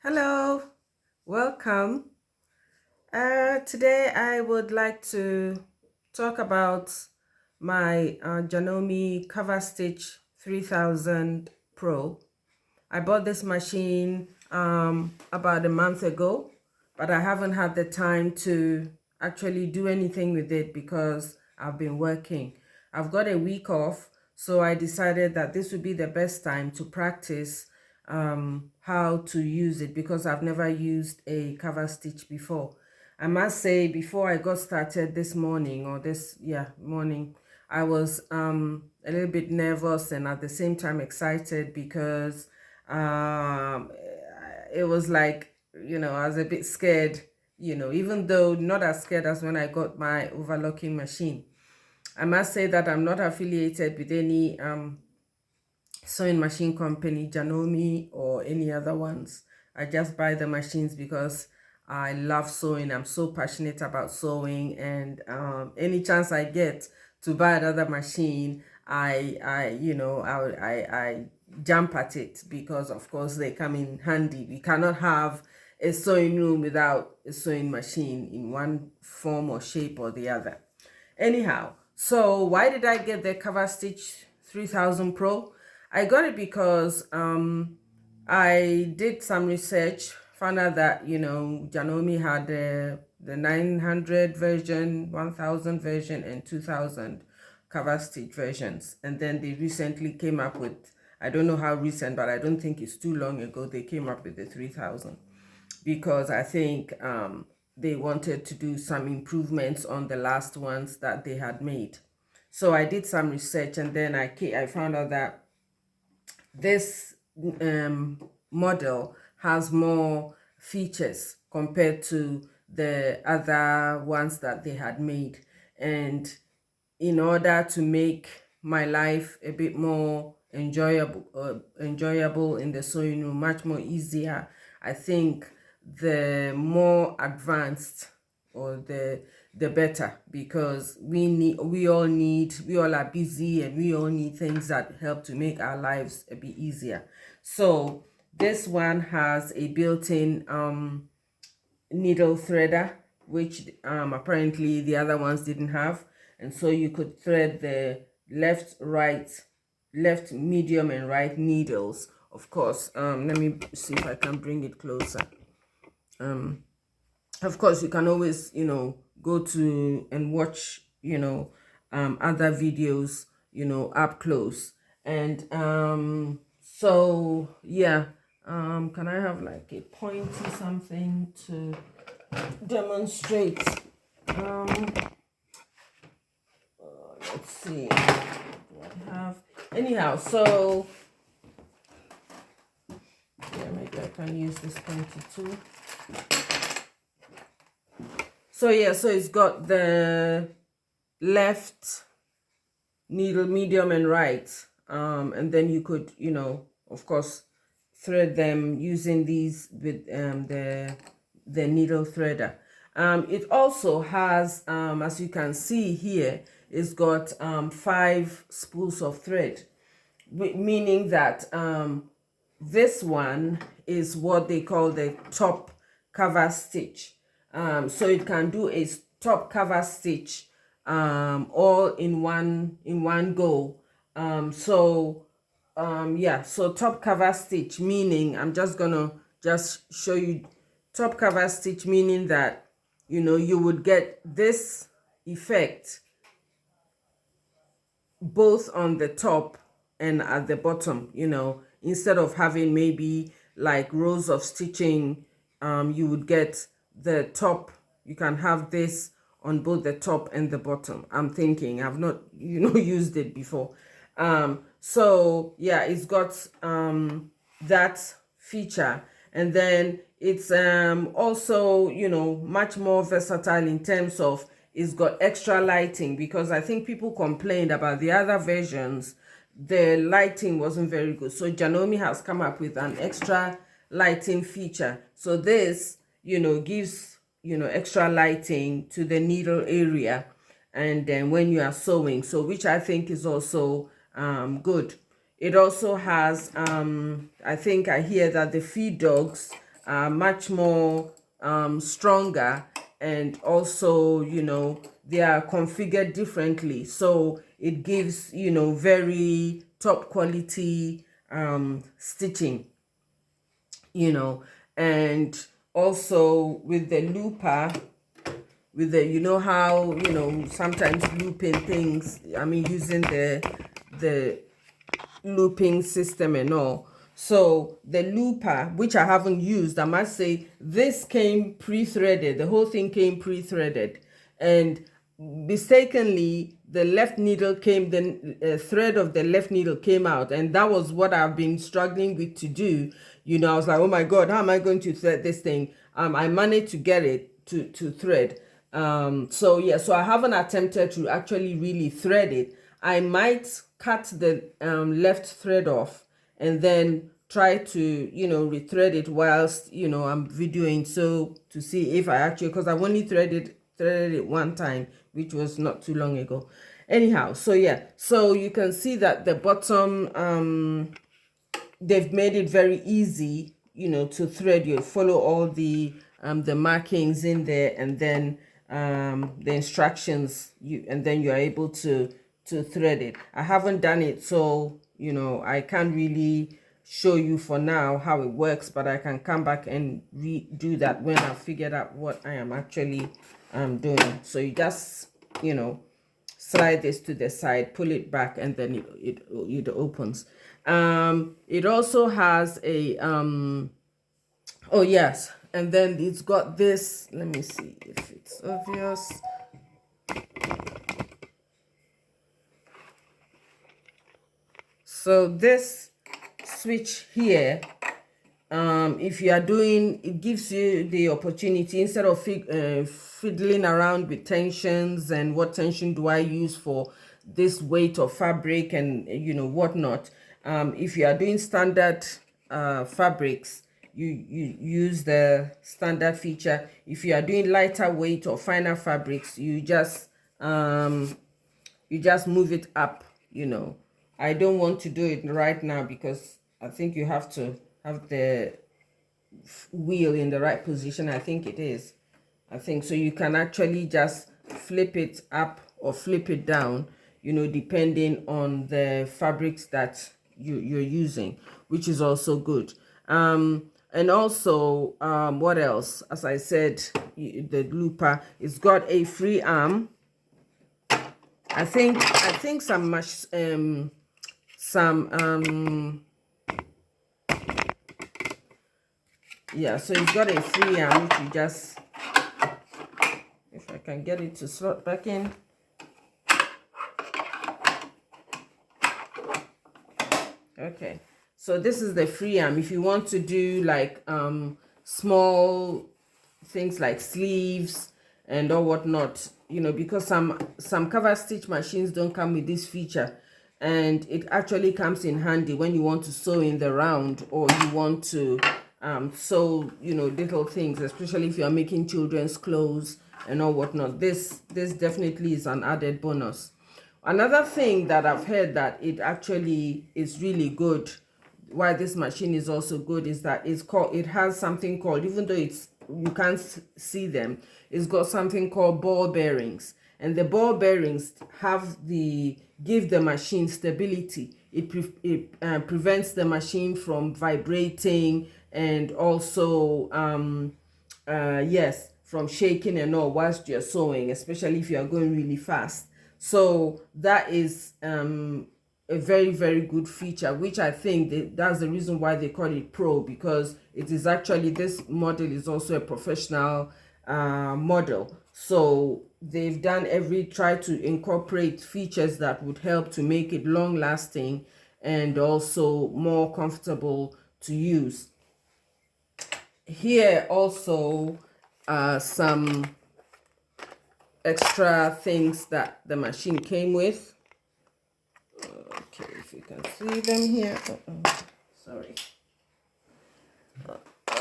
Hello, welcome. Today I would like to talk about my Janome Coverstitch 3000 Pro. I bought this machine about a month ago, but I haven't had the time to actually do anything with it because I've been working. I've got a week off, so I decided that this would be the best time to practice how to use it because I've never used a cover stitch before. I must say, before I got started this morning or morning, I was a little bit nervous and at the same time excited because um, it was like, I was a bit scared, even though not as scared as when I got my overlocking machine. I must say that I'm not affiliated with any sewing machine company, Janome or any other ones. I just buy the machines because I love sewing. I'm so passionate about sewing, and any chance I get to buy another machine, I jump at it because of course they come in handy. We cannot have a sewing room without a sewing machine in one form or shape or the other. Anyhow, so why did I get the Cover Stitch 3000 Pro? I got it because I did some research, found out that, Janome had the 900 version, 1000 version, and 2000 Cover Stitch versions. And then they recently came up with, I don't know how recent, but I don't think it's too long ago, they came up with the 3000 because I think they wanted to do some improvements on the last ones that they had made. So I did some research, and then I found out that this model has more features compared to the other ones that they had made. And in order to make my life a bit more enjoyable in the sewing room, much more easier, I think the more advanced or the better, because we all are busy and we all need things that help to make our lives a bit easier. So this one has a built-in needle threader, which apparently the other ones didn't have, and so you could thread the left, medium, and right needles. Of course, let me see if I can bring it closer. Of course, you can always, go to and watch, other videos, up close. And so yeah, can I have like a pointy something to demonstrate? Let's see. What do I have? Anyhow, so yeah, maybe I can use this pointy too. So yeah, so it's got the left needle, medium, and right. And then you could, of course, thread them using these with the needle threader. It also has, as you can see here, it's got 5 spools of thread, meaning that this one is what they call the top cover stitch. So it can do a top cover stitch all in one go. So top cover stitch, meaning I'm just gonna show you top cover stitch, meaning that you would get this effect both on the top and at the bottom, instead of having maybe like rows of stitching. You would get the top, you can have this on both the top and the bottom. I'm thinking, I've not used it before. So yeah, it's got that feature, and then it's also much more versatile in terms of it's got extra lighting, because I think people complained about the other versions, the lighting wasn't very good. So Janome has come up with an extra lighting feature. So this gives extra lighting to the needle area, and then when you are sewing, so which I think is also good. It also has I think I hear that the feed dogs are much more stronger, and also, you know, they are configured differently, so it gives, you know, very top quality stitching, you know. And also with the looper, with the, you know how, you know, sometimes looping things, I mean, using the looping system and all. So the looper, which I haven't used, I must say, this came pre-threaded. The whole thing came pre-threaded, and mistakenly the left needle came, the thread of the left needle came out, and that was what I've been struggling with to do. You know, I was like, oh my god, how am I going to thread this thing? I managed to get it to thread. So yeah, so I haven't attempted to actually really thread it. I might cut the left thread off and then try to, you know, rethread it whilst, you know, I'm videoing, so to see if I actually, because I've only threaded it one time, which was not too long ago. Anyhow, so yeah, so you can see that the bottom, they've made it very easy, you know, to thread. You follow all the markings in there, and then the instructions, and then you're able to thread it. I haven't done it, so, you know, I can't really show you for now how it works, but I can come back and redo that when I figured out what I am actually doing. So you just, you know, slide this to the side, pull it back, and then it opens. It also has a oh yes, and then it's got this, let me see if it's obvious. So this switch here, if you are doing, it gives you the opportunity, instead of fiddling around with tensions and what tension do I use for this weight of fabric and, you know, whatnot. If you are doing standard fabrics, you use the standard feature. If you are doing lighter weight or finer fabrics, you just move it up, you know. I don't want to do it right now because I think you have to have the wheel in the right position. I think it is. I think so. You can actually just flip it up or flip it down, you know, depending on the fabrics that you're using, which is also good. And also, what else? As I said, the looper, it's got a free arm. I think yeah, so it's got a free arm, which you just, if I can get it to slot back in. Okay, so this is the free arm. If you want to do like small things like sleeves and or whatnot, you know, because some cover stitch machines don't come with this feature, and it actually comes in handy when you want to sew in the round, or you want to sew, you know, little things, especially if you are making children's clothes and all whatnot. This definitely is an added bonus. Another thing that I've heard that it actually is really good, why this machine is also good, is that it has something called, even though you can't see them, it's got something called ball bearings, and the ball bearings give the machine stability. It prevents the machine from vibrating, and also yes, from shaking and all whilst you're sewing, especially if you are going really fast. So that is a very, very good feature, which I think that's the reason why they call it Pro, because it is actually, this model is also a professional model. So they've tried to incorporate features that would help to make it long lasting and also more comfortable to use. Here also some extra things that the machine came with. Okay, if you can see them here. Sorry.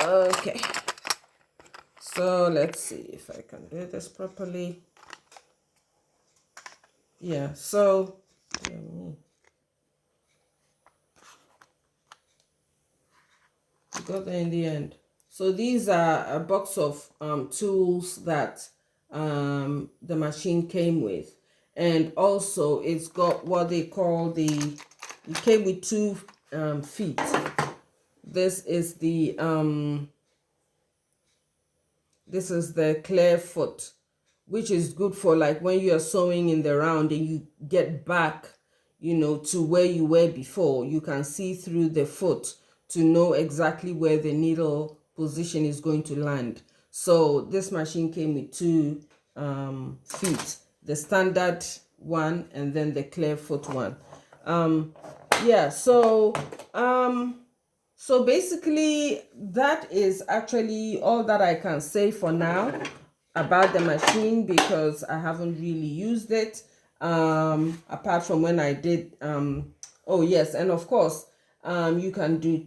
Okay, so let's see if I can do this properly. Yeah, so got there in the end. So these are a box of tools that the machine came with. And also it's got what they call it came with two feet. This is the clear foot, which is good for like when you are sewing in the round and you get back, to where you were before. You can see through the foot to know exactly where the needle position is going to land. So this machine came with two feet, the standard one and then the clear foot one. Yeah, so basically, that is actually all that I can say for now about the machine, because I haven't really used it apart from when I did. Oh yes, and of course, you can do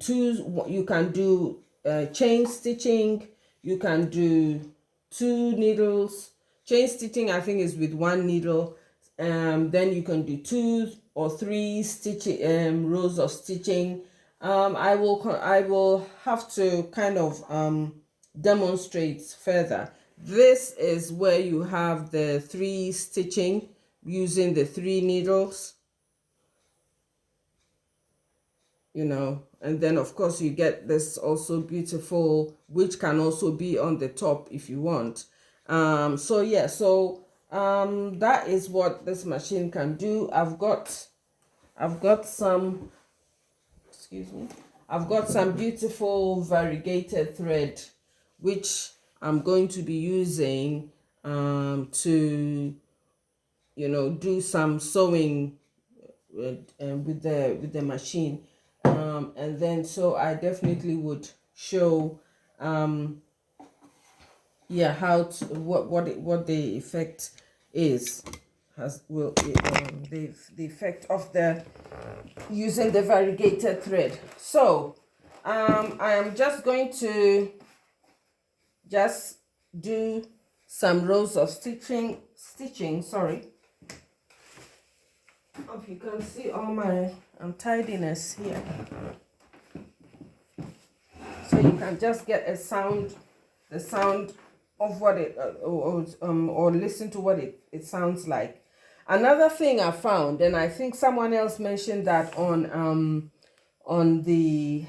chain stitching. You can do two needles. Chain stitching, I think, is with one needle. Then you can do 2 or 3 stitching rows of stitching. I will have to kind of demonstrate further. This is where you have the 3 stitching using the 3 needles, and then of course you get this also beautiful, which can also be on the top if you want. So yeah, that is what this machine can do. I've got some, excuse me, I've got some beautiful variegated thread, which I'm going to be using to do some sewing with the machine. And then so I definitely would show how to, what the effect is, the effect of the using the variegated thread. So I am just going to do some rows of stitching, sorry. Hope you can see all my untidiness here. So you can just get the sound of what it or listen to what it sounds like. Another thing I found, and I think someone else mentioned that on the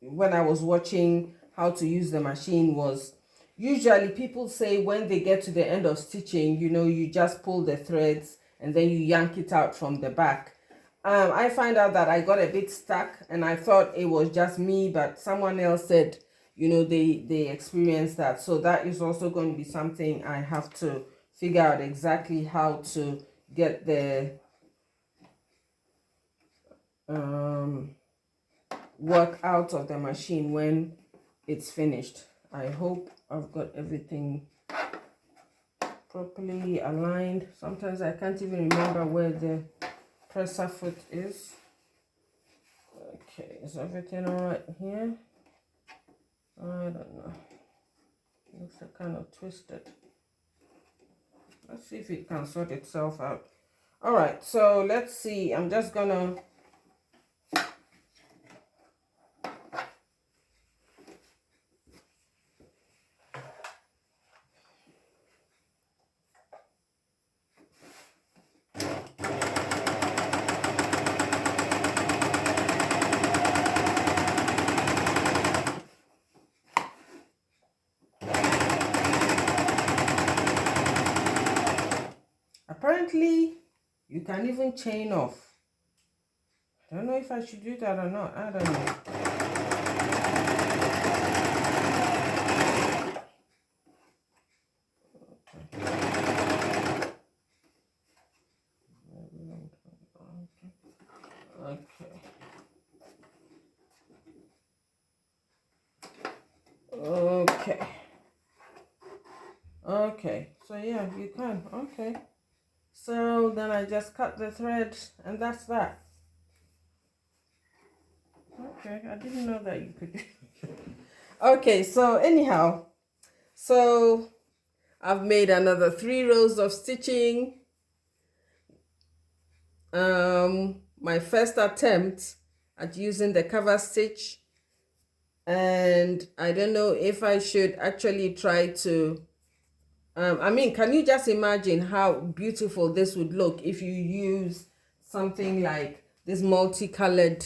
when I was watching how to use the machine, was usually people say when they get to the end of stitching, you just pull the threads and then you yank it out from the back. I find out that I got a bit stuck and I thought it was just me, but someone else said, they experienced that. So that is also going to be something I have to figure out exactly how to get the work out of the machine when it's finished. I hope I've got everything properly aligned. Sometimes I can't even remember where the presser foot is. Okay, is everything all right here? I don't know. Looks kind of twisted. Let's see if it can sort itself out. All right, so let's see. I'm just gonna apparently you can even chain off. I don't know if I should do that or not. I don't know. Okay, so yeah, you can. Okay, so then I just cut the thread and that's that. Okay, I didn't know that you could. Okay, so anyhow, so I've made another 3 rows of stitching. My first attempt at using the cover stitch, and I don't know if I should actually try to I mean, can you just imagine how beautiful this would look if you use something like this multicolored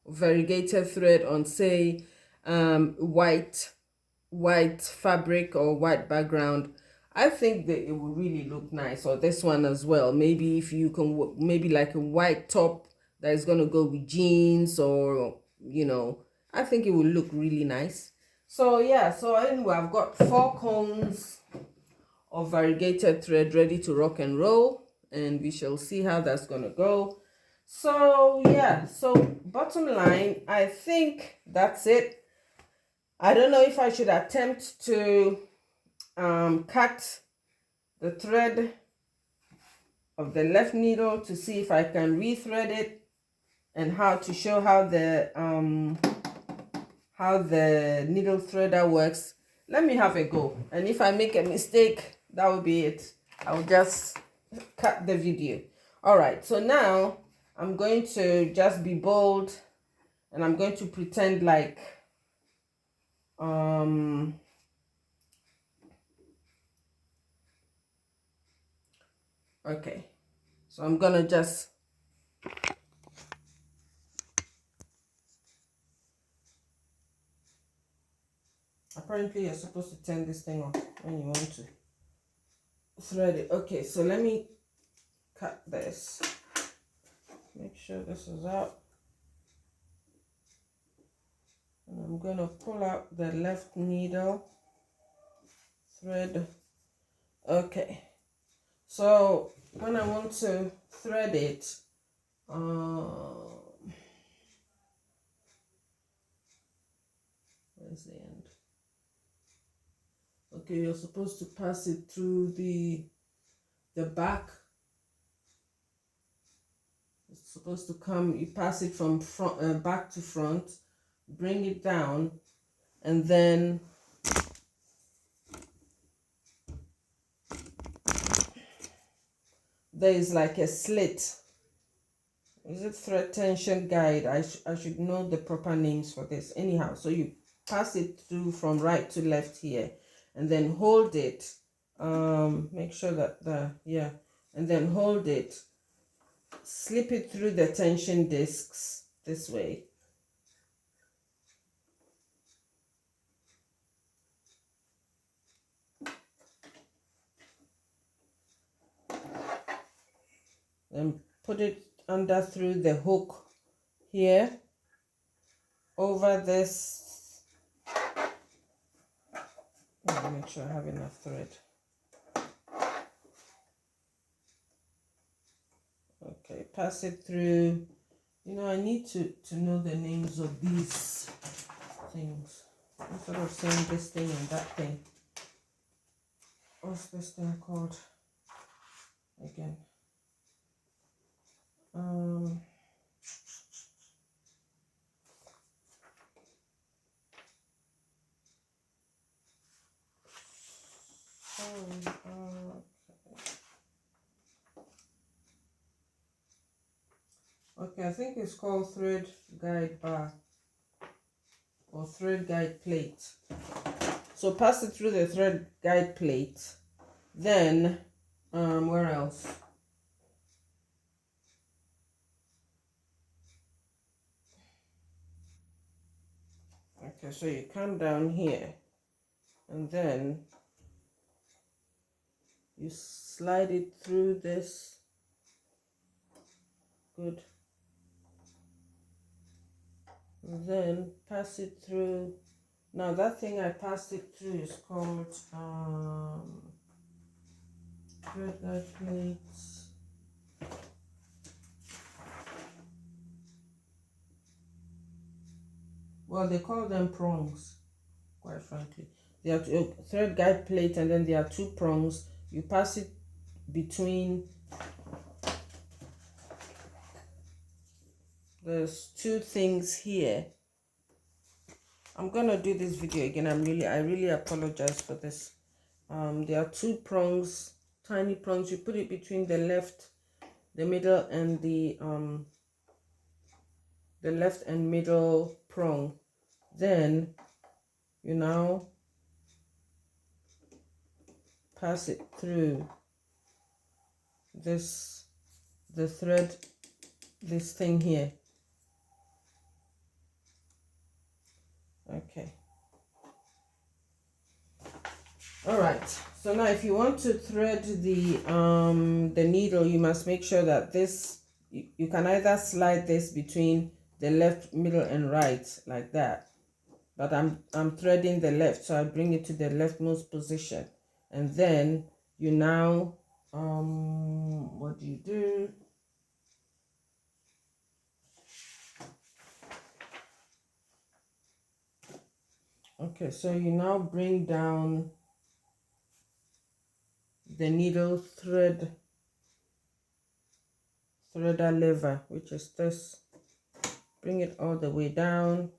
variegated thread on, say, white fabric or white background? I think that it would really look nice. Or this one as well. Maybe if you can, maybe like a white top that is going to go with jeans, or, I think it would look really nice. So yeah, so anyway, I've got 4 cones of variegated thread ready to rock and roll, and we shall see how that's gonna go. So yeah, so bottom line, I think that's it. I don't know if I should attempt to cut the thread of the left needle to see if I can rethread it, and how to show how the needle threader works. Let me have a go, and if I make a mistake, that will be it. I'll just cut the video. All right, so now I'm going to just be bold, and I'm going to pretend like okay, so I'm gonna just apparently you're supposed to turn this thing off when you want to thread it. Okay, so let me cut this, make sure this is out, and I'm gonna pull out the left needle thread. Okay, so when I want to thread it, where's the end? Okay, you're supposed to pass it through the back. It's supposed to come, you pass it from front, back to front, bring it down, and then there is like a slit. Is it thread tension guide? I should know the proper names for this. Anyhow, so you pass it through from right to left here, and then hold it. Make sure that and then hold it. Slip it through the tension discs this way. Then put it under through the hook here, over this. Let me make sure I have enough thread. Okay, pass it through. I need to know the names of these things instead of saying this thing and that thing. What's this thing called again? Okay, I think it's called thread guide bar or thread guide plate. So pass it through the thread guide plate. Then, where else? Okay, so you come down here, and then you slide it through this. Good. And then pass it through. Now that thing I passed it through is called thread guide plates. Well, they call them prongs, quite frankly. They are thread guide plate, and then there are 2 prongs. You pass it between. There's 2 things here. I'm gonna do this video again. I really apologize for this. There are 2 prongs, tiny prongs. You put it between the left, the middle, and the left and middle prong. Then you now pass it through the thread, this thing here. Okay. All right. So now if you want to thread the needle, you must make sure that this, you can either slide this between the left, middle, and right like that. But I'm threading the left, so I bring it to the leftmost position. And then you now what do? Okay, so you now bring down the needle threader lever, which is this. Bring it all the way down.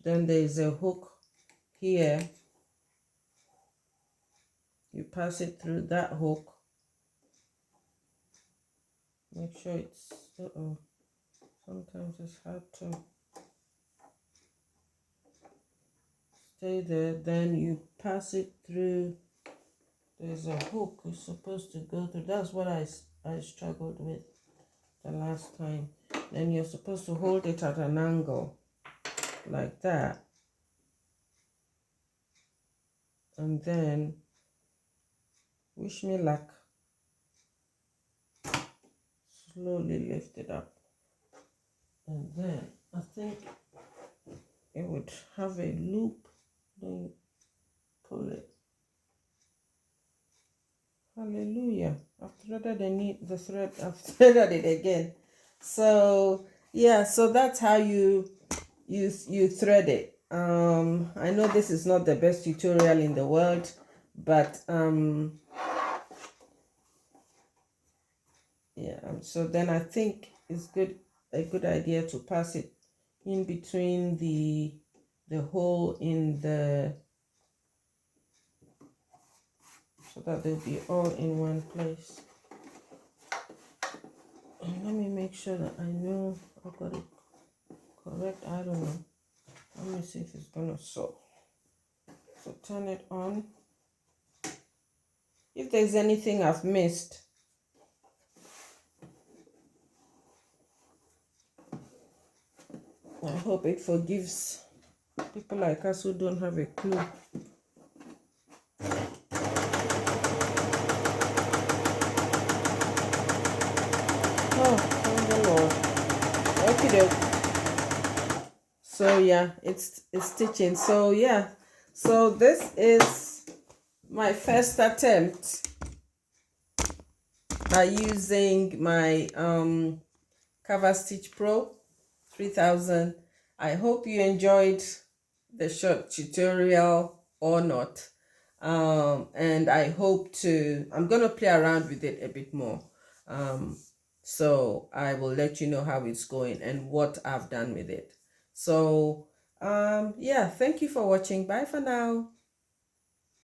Then there is a hook here. You pass it through that hook. Make sure it's sometimes it's hard to stay there. Then you pass it through. There's a hook you're supposed to go through. That's what I struggled with the last time. Then you're supposed to hold it at an angle like that. And then, wish me luck. Slowly lift it up. And then I think it would have a loop. Then you pull it. Hallelujah. I've threaded the thread. I've threaded it again. So yeah, so that's how you thread it. I know this is not the best tutorial in the world, but yeah, so then I think it's a good idea to pass it in between the hole in the, so that they'll be all in one place. And let me make sure that I know I got it correct. I don't know. Let me see if it's gonna sew. So turn it on. If there's anything I've missed, I hope it forgives people like us who don't have a clue. Oh, thank the Lord. Okay. So yeah, it's stitching. So yeah, so this is my first attempt at using my Coverstitch 3000. I hope you enjoyed the short tutorial or not. And I hope I'm gonna play around with it a bit more. So I will let you know how it's going and what I've done with it. So yeah, thank you for watching. Bye for now.